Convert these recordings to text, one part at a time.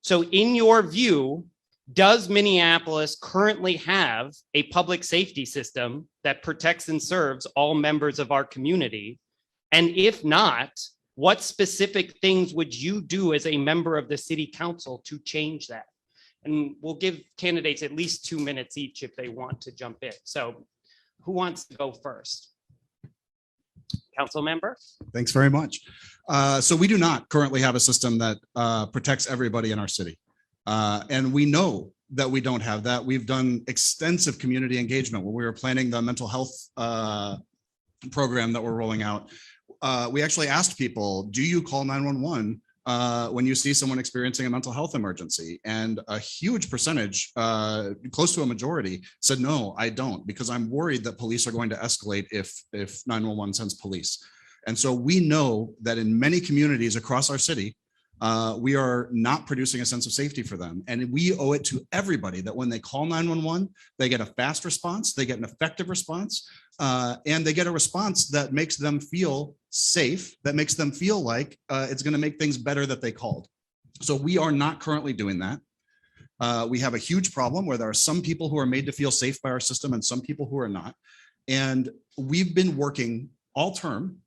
So in your view, does Minneapolis currently have a public safety system that protects and serves all members of our community? And if not, what specific things would you do as a member of the city council to change that? And we'll give candidates at least 2 minutes each if they want to jump in. So who wants to go first? Council member? Thanks very much. So we do not currently have a system that protects everybody in our city. And we know that we don't have that. We've done extensive community engagement when we were planning the mental health program that we're rolling out. We actually asked people, do you call 911 when you see someone experiencing a mental health emergency? And a huge percentage, close to a majority, said, no, I don't, because I'm worried that police are going to escalate if 911 sends police. And so we know that in many communities across our city, we are not producing a sense of safety for them. And we owe it to everybody that when they call 911, they get a fast response, they get an effective response, and they get a response that makes them feel safe, that makes them feel like it's going to make things better that they called. So we are not currently doing that. We have a huge problem where there are some people who are made to feel safe by our system and some people who are not. And we've been working all term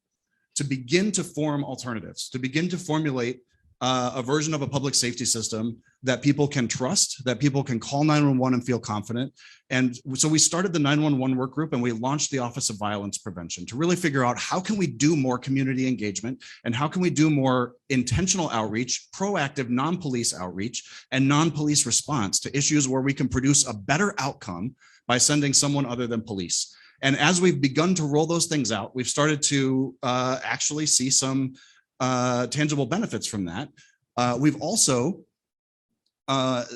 to begin to form alternatives, to begin to formulate a version of a public safety system that people can trust, that people can call 911 and feel confident. And so we started the 911 work group and we launched the Office of Violence Prevention to really figure out how can we do more community engagement and how can we do more intentional outreach, proactive non-police outreach, and non-police response to issues where we can produce a better outcome by sending someone other than police. And as we've begun to roll those things out, we've started to actually see some tangible benefits from that. We've also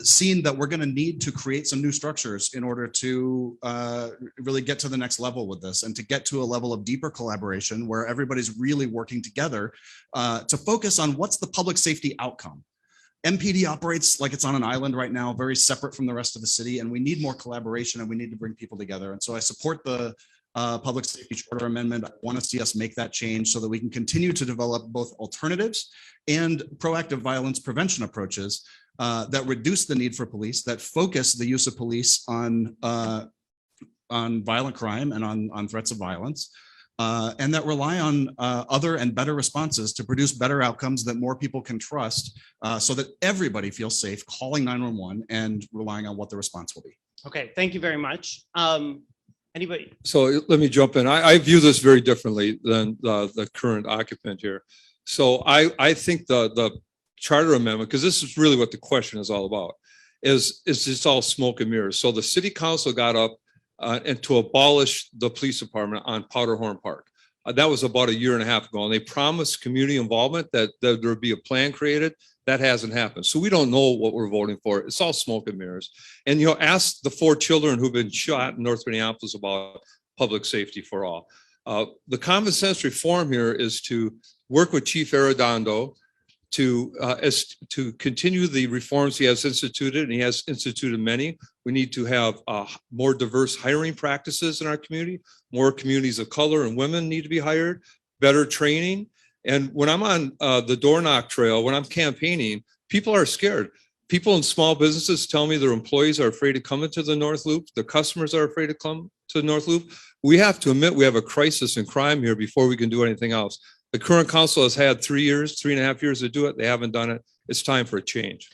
seen that we're going to need to create some new structures in order to really get to the next level with this and to get to a level of deeper collaboration where everybody's really working together to focus on what's the public safety outcome. MPD operates like it's on an island right now, very separate from the rest of the city, and we need more collaboration and we need to bring people together. And so I support the public safety charter amendment. I want to see us make that change so that we can continue to develop both alternatives and proactive violence prevention approaches that reduce the need for police, that focus the use of police on violent crime and on threats of violence, and that rely on other and better responses to produce better outcomes that more people can trust so that everybody feels safe calling 911 and relying on what the response will be. Okay, thank you very much. Anybody? So let me jump in. I view this very differently than the current occupant here. So I think the charter amendment, because this is really what the question is all about, is just all smoke and mirrors. So the city council got up and to abolish the police department on Powderhorn Park. That was about 1.5 years ago, and they promised community involvement that there would be a plan created. That hasn't happened. So we don't know what we're voting for. It's all smoke and mirrors. And, you know, ask the 4 children who've been shot in North Minneapolis about public safety for all. The common sense reform here is to work with Chief Arredondo to continue the reforms he has instituted, and he has instituted many. We need to have more diverse hiring practices in our community. More communities of color and women need to be hired, better training. And when I'm on the door knock trail, when I'm campaigning, people are scared. People in small businesses tell me their employees are afraid to come into the North Loop. Their customers are afraid to come to the North Loop. We have to admit we have a crisis in crime here before we can do anything else. The current council has had 3 years, 3.5 years to do it. They haven't done it. It's time for a change.